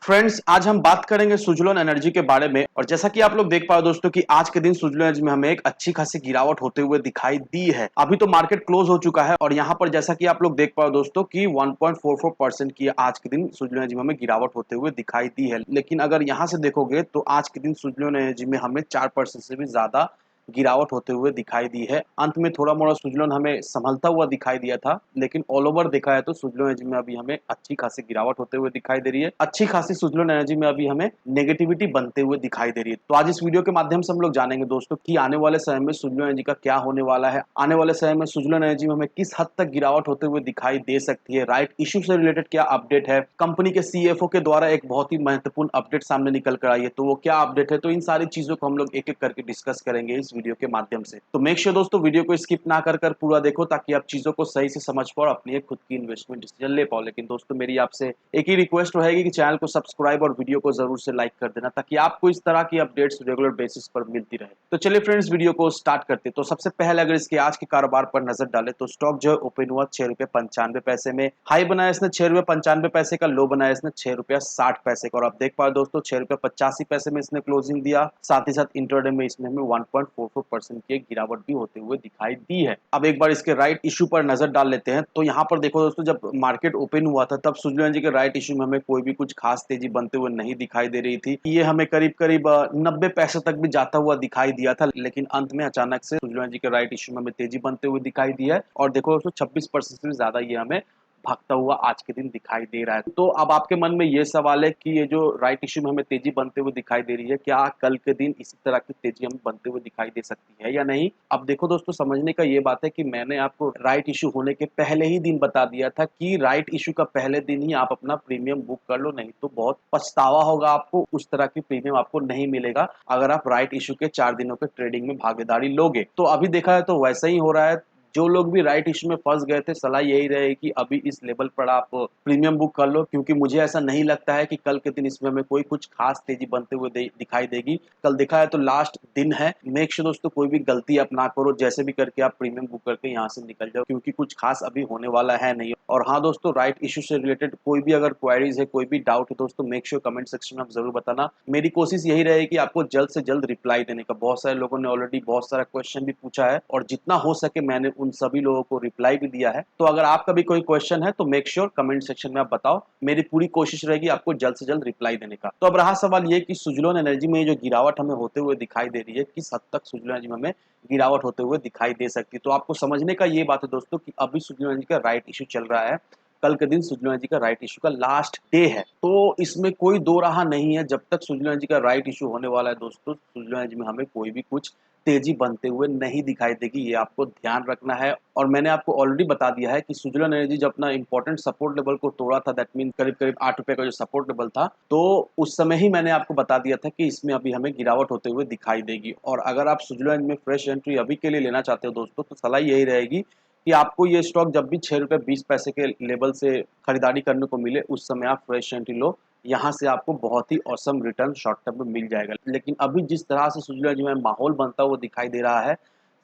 Friends, आज हम बात करेंगे सुजलोन एनर्जी के बारे में। और जैसा कि आप लोग देख पाओ दोस्तों कि आज के दिन सुजलोन एनर्जी में हमें एक अच्छी खासी गिरावट होते हुए दिखाई दी है। अभी तो मार्केट क्लोज हो चुका है और यहाँ पर जैसा कि आप लोग देख पाओ दोस्तों कि 1.44% की आज के दिन सुजलोन एनर्जी में हमें गिरावट होते हुए दिखाई दी है। लेकिन अगर यहाँ से देखोगे तो आज के दिन सुजलोन एनर्जी में हमें 4% से भी ज्यादा गिरावट होते हुए दिखाई दी है। अंत में थोड़ा मोड़ा सुजलोन हमें संभलता हुआ दिखाई दिया था, लेकिन ऑल ओवर देखा है तो सुजलोन एनर्जी में अभी हमें अच्छी खासी गिरावट होते हुए दिखाई दे रही है। अच्छी खासी सुजलोन एनर्जी में अभी हमें नेगेटिविटी बनते हुए दिखाई दे रही है। तो आज इस वीडियो के माध्यम से हम लोग जानेंगे दोस्तों कि आने वाले समय में सुजलोन एनर्जी का क्या होने वाला है। आने वाले समय में सुजलोन एनर्जी में हमें किस हद तक गिरावट होते हुए दिखाई दे सकती है। राइट इश्यू से रिलेटेड क्या अपडेट है, कंपनी के सीएफओ के द्वारा एक बहुत ही महत्वपूर्ण अपडेट सामने निकल कर आई है, तो वो क्या अपडेट है। तो इन सारी चीजों को हम लोग एक एक करके डिस्कस करेंगे इस वीडियो के माध्यम से। तो मेक श्योर दोस्तों वीडियो को स्किप ना कर कर पूरा देखो, ताकि आप चीजों को सही से समझ पाओ और अपनी एक खुद की इन्वेस्टमेंट डिसीजन ले पाओ। लेकिन दोस्तों मेरी आपसे एक ही रिक्वेस्ट रहेगी कि चैनल को सब्सक्राइब और वीडियो को जरूर से लाइक कर देना, ताकि आपको इस तरह की अपडेट्स रेगुलर बेसिस पर मिलती रहे। तो चलिए फ्रेंड्स, वीडियो को स्टार्ट करते। तो सबसे पहले अगर इसके आज के कारोबार पर नजर डाले तो स्टॉक जो है ओपन हुआ 6 रुपए 95 पैसे में, हाई बनाया इसने 6 रुपए 95 पैसे का, लो बनाया इसने 6 रुपया 60 पैसे का। और आप देख पाओ दोस्तों 6 रुपया 85 पैसे में इसने क्लोजिंग दिया। साथ ही साथ इंटरडे में इसमें हमें 1.44% की गिरावट भी होते हुए दिखाई दी है। अब एक बार इसके राइट इशू पर नजर डाल लेते हैं। तो यहाँ पर देखो दोस्तों, जब मार्केट ओपन हुआ था तब सुजलोन एनर्जी के राइट इशू में हमें कोई भी कुछ खास तेजी बनते हुए नहीं दिखाई दे रही थी। ये हमें करीब करीब 90 पैसे तक भी जाता हुआ दिखाई दिया था, लेकिन अंत में अचानक से सुजलोन एनर्जी के राइट इशू में हमें तेजी बनते हुए दिखाई दिया है। और देखो दोस्तों 26% से ज्यादा ये हमें भागता हुआ आज के दिन दिखाई दे रहा है। तो अब आपके मन में ये सवाल है कि ये जो राइट इशू में हमें तेजी बनते हुए दिखाई दे रही है, क्या कल के दिन इसी तरह की तेजी हमें बनते हुए दिखाई दे सकती है या नहीं। अब देखो दोस्तों, समझने का ये बात है कि मैंने आपको राइट इशू होने के पहले ही दिन बता दिया था कि राइट इशू का पहले दिन ही आप अपना प्रीमियम बुक कर लो, नहीं तो बहुत पछतावा होगा आपको। उस तरह की प्रीमियम आपको नहीं मिलेगा अगर आप राइट इशू के 4 दिनों के ट्रेडिंग में भागीदारी लोगे। तो अभी देखा है तो वैसा ही हो रहा है। जो लोग भी राइट इशू में फंस गए थे, सलाह यही रहेगी कि अभी इस लेवल पर आप प्रीमियम बुक कर लो, क्योंकि मुझे ऐसा नहीं लगता है कि कल के दिन इसमें हमें कोई कुछ खास तेजी बनते हुए दिखाई देगी। कल देखा है तो लास्ट दिन है। मेक श्योर दोस्तों कोई भी गलती आप ना करो, जैसे भी करके आप प्रीमियम बुक करके यहाँ से निकल जाओ, क्योंकि कुछ खास अभी होने वाला है नहीं। और हाँ दोस्तों, राइट इशू से रिलेटेड कोई भी अगर क्वेरीज है, कोई भी डाउट है दोस्तों, मेक श्योर कमेंट सेक्शन में आप जरूर बताना। मेरी कोशिश यही रहेगी कि आपको जल्द से जल्द रिप्लाई देने का। बहुत सारे लोगों ने ऑलरेडी बहुत सारा क्वेश्चन भी पूछा है और जितना हो सके मैंने उन सभी लोगों को रिप्लाई भी दिया है। तो अगर आपका भी कोई क्वेश्चन है तो मेक श्योर कमेंट सेक्शन में आप बताओ। मेरी पूरी कोशिश रहेगी आपको जल्द से जल्द रिप्लाई देने का। तो अब रहा सवाल ये कि सुजलोन एनर्जी में जो गिरावट हमें होते हुए दिखाई दे रही है, किस हद तक सुजलोन एनर्जी में हमें गिरावट होते हुए दिखाई दे सकती है। तो आपको समझने का ये बात है दोस्तों कि अभी सुजलोन एनर्जी का राइट इशू चल रहा है। कल के दिन सुजलोन एनर्जी का राइट इशू का लास्ट डे है, तो इसमें कोई दो राह नहीं है। जब तक सुजलोन एनर्जी का राइट इशू होने वाला है दोस्तों, सुजलोन एनर्जी में हमें कोई भी कुछ तेजी बनते हुए नहीं दिखाई देगी, ये आपको ध्यान रखना है। और मैंने आपको ऑलरेडी बता दिया है कि सुजलोन एनर्जी जब अपना इंपॉर्टेंट सपोर्ट लेवल को तोड़ा था, दैट मीन करीब करीब 8 रुपए का जो सपोर्ट लेवल था, तो उस समय ही मैंने आपको बता दिया था कि इसमें अभी हमें गिरावट होते हुए दिखाई देगी। और अगर आप सुजलोन एनर्जी में फ्रेश एंट्री अभी के लिए लेना चाहते हो दोस्तों, तो सलाह यही रहेगी कि आपको ये स्टॉक जब भी 6 रुपए 20 पैसे के लेवल से खरीदारी करने को मिले, उस समय आप फ्रेश एंट्री लो। यहाँ से आपको बहुत ही औसम रिटर्न शॉर्ट टर्म में मिल जाएगा। लेकिन अभी जिस तरह से सुजलोन एनर्जी में माहौल बनता हुआ दिखाई दे रहा है,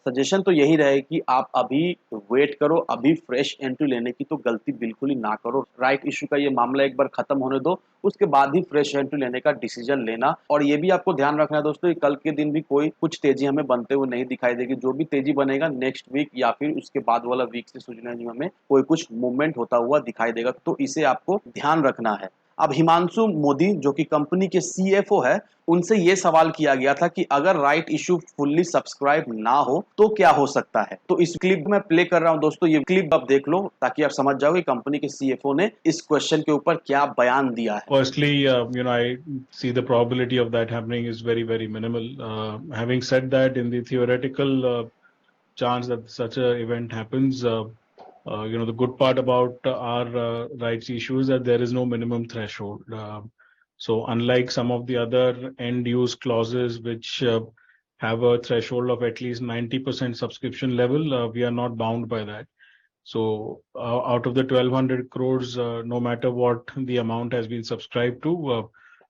सजेशन तो यही रहे कि आप अभी वेट करो। अभी फ्रेश एंट्री लेने की तो गलती बिल्कुल ही ना करो। राइट इशू का ये मामला एक बार खत्म होने दो, उसके बाद ही फ्रेश एंट्री लेने का डिसीजन लेना। और ये भी आपको ध्यान रखना है दोस्तों कि कल के दिन भी कोई कुछ तेजी हमें बनते हुए नहीं दिखाई देगी। जो भी तेजी बनेगा नेक्स्ट वीक या फिर उसके बाद वाला वीक से सुजलोन एनर्जी में हमें कोई कुछ मूवमेंट होता हुआ दिखाई देगा, तो इसे आपको ध्यान रखना है। अब हिमांशु मोदी जो कि कंपनी के सीएफओ है, उनसे ये सवाल किया गया था कि अगर राइट इशू फुल्ली सब्सक्राइब ना हो तो क्या हो सकता है। तो इस क्लिप में प्ले कर रहा हूं दोस्तों, ये क्लिप आप देख लो ताकि आप समझ जाओ कि कंपनी के सीएफओ ने इस क्वेश्चन के ऊपर क्या बयान दिया है। Firstly, I see the probability of that happening is very, very minimal. Having said that, in the theoretical chance that such a event happens, the good part about our rights issue is that there is no minimum threshold. So unlike some of the other end use clauses which have a threshold of at least 90% subscription level, we are not bound by that. So out of the 1,200 crores, no matter what the amount has been subscribed to,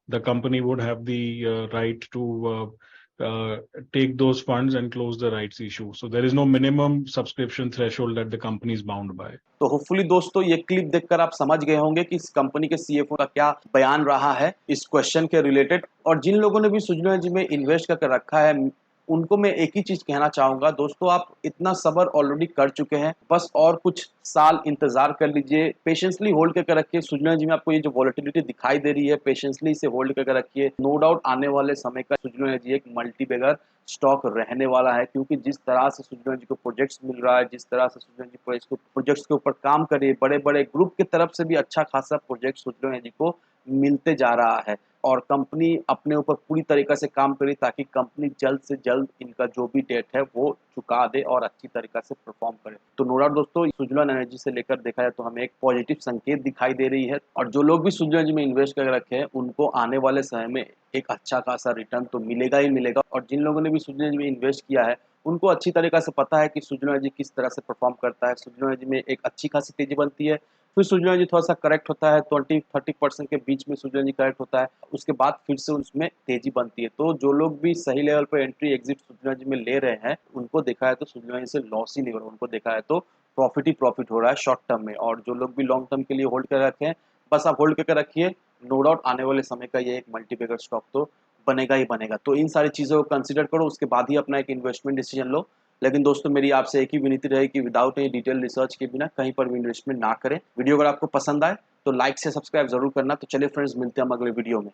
the company would have the right to take those funds and close the rights issue. So there is no minimum subscription threshold that the company is bound by. तो hopefully दोस्तों ये clip देखकर आप समझ गए होंगे कि इस कंपनी के सीएफओ का क्या बयान रहा है इस क्वेश्चन के रिलेटेड। और जिन लोगों ने भी सुजलो एनर्जी में इन्वेस्ट करके रखा है उनको मैं एक ही चीज कहना चाहूंगा, दोस्तों आप इतना सब्र ऑलरेडी कर चुके हैं, बस और कुछ साल इंतजार कर लीजिए, पेशेंसली होल्ड करके रखिए। सुजलो एनर्जी में आपको ये जो वॉलेटिलिटी दिखाई दे रही है, पेशेंसली इसे होल्ड करके रखिए। नो डाउट आने वाले समय का सुजलो एनर्जी एक मल्टी बैगर स्टॉक रहने वाला है, क्योंकि जिस तरह से सुजलो एनर्जी को प्रोजेक्ट्स मिल रहा है, जिस तरह से सुजलो एनर्जी प्रोजेक्ट्स के ऊपर काम करे, बड़े बड़े ग्रुप की तरफ से भी अच्छा खासा प्रोजेक्ट सुजलो एनर्जी को मिलते जा रहा है। और कंपनी अपने ऊपर पूरी तरीके से काम करे ताकि कंपनी जल्द से जल्द इनका जो भी डेट है वो चुका दे और अच्छी तरीके से परफॉर्म करे। तो नो डाउट दोस्तों सुजलो एनर्जी से लेकर देखा जाए तो हमें एक पॉजिटिव संकेत दिखाई दे रही है। और जो लोग भी सुजलो एनर्जी में इन्वेस्ट कर रखे हैं उनको आने वाले समय में एक अच्छा खासा रिटर्न तो मिलेगा ही मिलेगा। और जिन लोगों ने भी सुजलो एनर्जी में इन्वेस्ट किया है उनको अच्छी तरीके से पता है कि सुजलो एनर्जी किस तरह से परफॉर्म करता है। सुजलो एनर्जी में एक अच्छी खासी तेजी बनती है, फिर सुजलो एनर्जी थोड़ा सा करेक्ट होता है, 20-30% के बीच में सुजलो एनर्जी करेक्ट होता है, उसके बाद फिर से उसमें तेजी बनती है। तो जो लोग भी सही लेवल पर एंट्री एग्जिट सुजलो एनर्जी में ले रहे हैं उनको देखा है तो सुजलो एनर्जी से लॉस ही नहीं हो रहा, उनको देखा है तो प्रॉफिट ही प्रॉफिट हो रहा है शॉर्ट टर्म में। और जो लोग भी लॉन्ग टर्म के लिए होल्ड कर रखे हैं बस आप होल्ड करके रखिए, नो डाउट आने वाले समय का ये एक मल्टीबैगर स्टॉक तो बनेगा ही बनेगा। तो इन सारी चीज़ों को कंसीडर करो, उसके बाद ही अपना एक इन्वेस्टमेंट डिसीजन लो। लेकिन दोस्तों मेरी आपसे एक ही विनती रहे कि विदाउट एनी डिटेल रिसर्च के बिना कहीं पर भी इन्वेस्टमेंट ना करें। वीडियो अगर आपको पसंद आए तो लाइक से सब्सक्राइब जरूर करना। तो चलिए फ्रेंड्स मिलते हैं हम अगले वीडियो में।